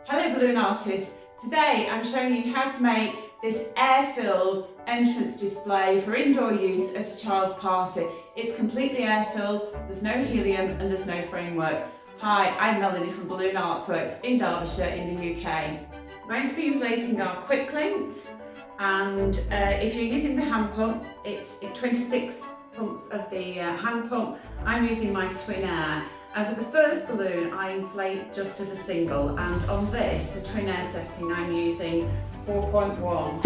Hello balloon artists, today I'm showing you how to make this air-filled entrance display for indoor use at a child's party. It's completely air-filled, there's no helium and there's no framework. Hi, I'm Melanie from Balloon Artworks in Derbyshire in the UK. I'm going to be inflating our quick links, and if you're using the hand pump, it's 26 pumps of the hand pump. I'm using my twin air. And for the first balloon, I inflate just as a single, and on this, the twin air setting, I'm using 4.1.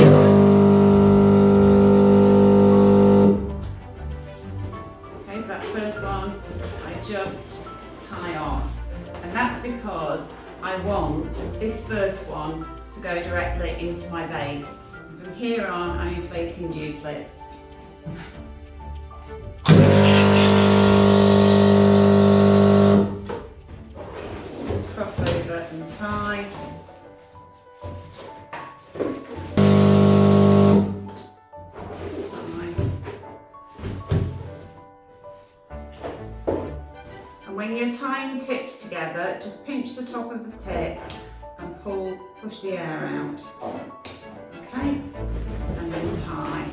Okay, so that first one, I just tie off. And that's because I want this first one to go directly into my base. And from here on, I'm inflating duplets. Cross over and tie. And when you're tying tips together, just pinch the top of the tip and push the air out. Okay, and then tie.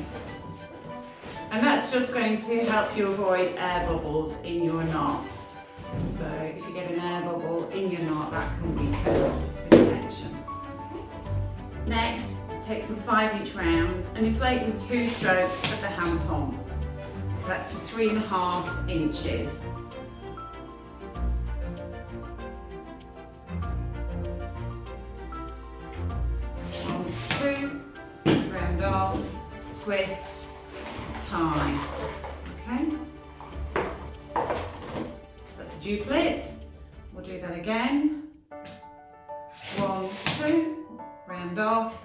And that's just going to help you avoid air bubbles in your knots. So if you get an air bubble in your knot, that can weaken the connection. Next, take some 5-inch rounds and inflate with 2 strokes of the hand pump. So that's to 3.5 inches. One, 2, round off, twist, tie. Okay. Duplet. We'll do that again. 1, 2, round off.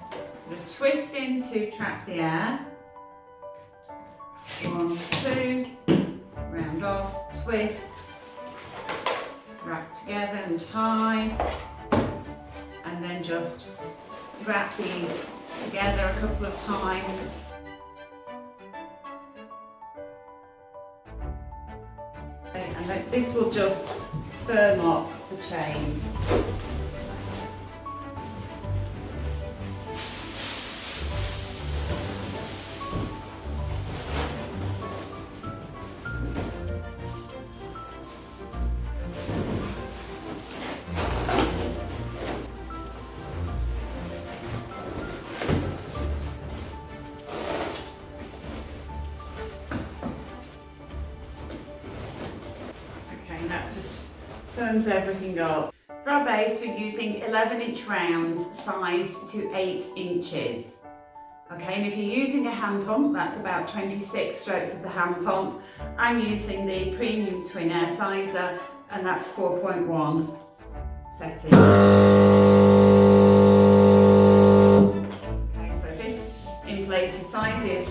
We're going to twist in to trap the air. 1, 2, round off, twist, wrap together and tie, and then just wrap these together a couple of times. And this will just firm up the chain. That just firms everything up. For our base, we're using 11-inch rounds sized to 8 inches. Okay, and if you're using a hand pump, that's about 26 strokes of the hand pump. I'm using the premium twin air sizer, and that's 4.1 setting. Okay, so this inflator sizes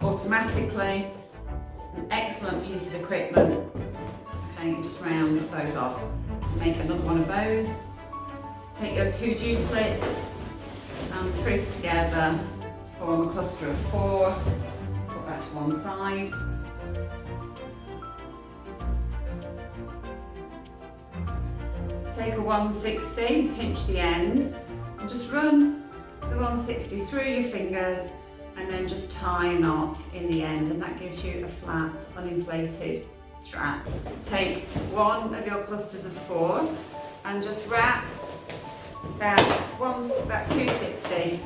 automatically. It's an excellent piece of equipment. Okay, just round those off. Make another one of those. Take your 2 duplets and twist together to form a cluster of 4. Put that to one side. Take a 160, pinch the end, and just run the 160 through your fingers, and then just tie a knot in the end, and that gives you a flat, uninflated strap. Take one of your clusters of 4 and just wrap that 260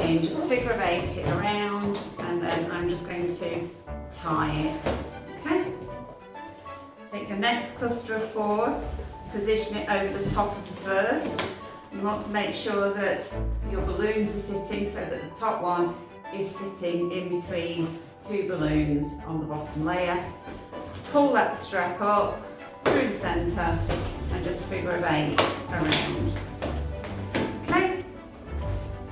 in, just figure of 8 it around, and then I'm just going to tie it. Okay? Take your next cluster of 4, position it over the top of the first. You want to make sure that your balloons are sitting so that the top one is sitting in between 2 balloons on the bottom layer. Pull that strap up through the centre and just figure of 8 around. Okay,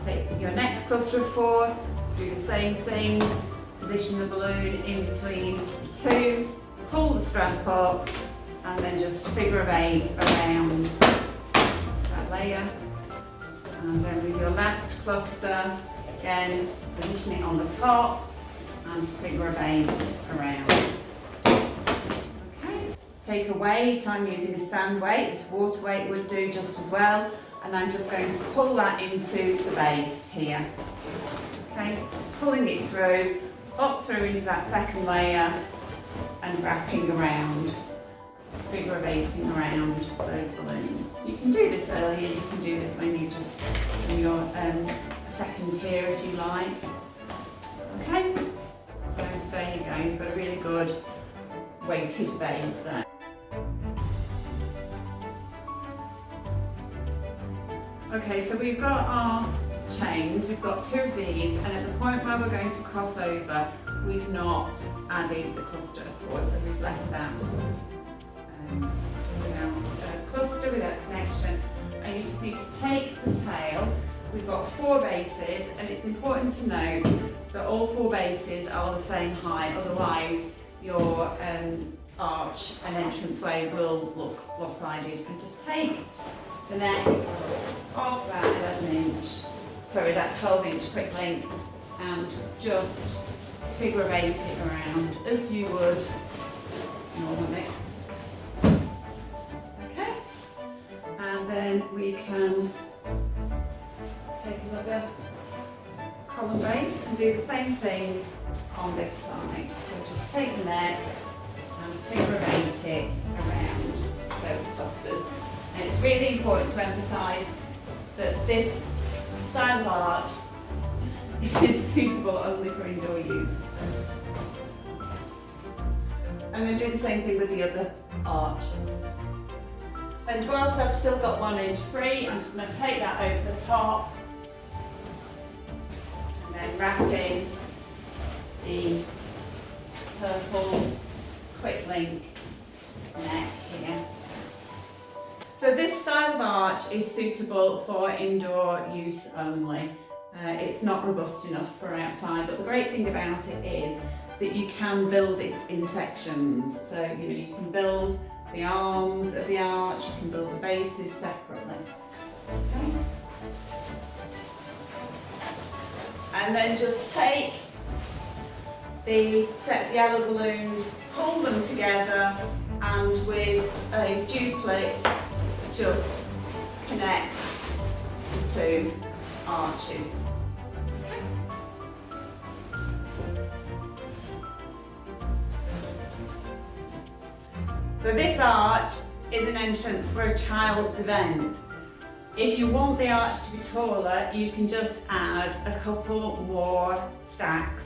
take your next cluster of 4, do the same thing, position the balloon in between 2, pull the strap up, and then just figure of 8 around that layer. And then with your last cluster, again, position it on the top and figure of 8 around. take a weight. I'm using a sand weight, but water weight would do just as well. And I'm just going to pull that into the base here. Okay, just pulling it through, up through into that second layer and wrapping around, figure of eighting around those balloons. You can do this earlier, you can do this when you're a second tier if you like. Okay, so there you go, you've got a really good weighted base there. Okay, so we've got our chains, we've got 2 of these, and at the point where we're going to cross over, we've not added the cluster for, so we've left that without a cluster, without connection. And you just need to take the tail. We've got 4 bases, and it's important to note that all 4 bases are the same height, otherwise your arch and entranceway will look lopsided. And just take the neck of that 12-inch quick link and just figure of 8 it around as you would normally. Okay, and then we can take another column base and do the same thing on this side. So just take the neck and figure of 8 it around those clusters. And it's really important to emphasise that this style of arch is suitable only for indoor use. I'm going to do the same thing with the other arch. And whilst I've still got 1 inch free, I'm just going to take that over the top and then wrapping the purple quick link neck here. So this style of arch is suitable for indoor use only. It's not robust enough for outside, but the great thing about it is that you can build it in sections. So you can build the arms of the arch, you can build the bases separately. Okay. And then just take the set of yellow balloons, pull them together, and with a duplicate just connect the 2 arches. So this arch is an entrance for a child's event. If you want the arch to be taller, you can just add a couple more stacks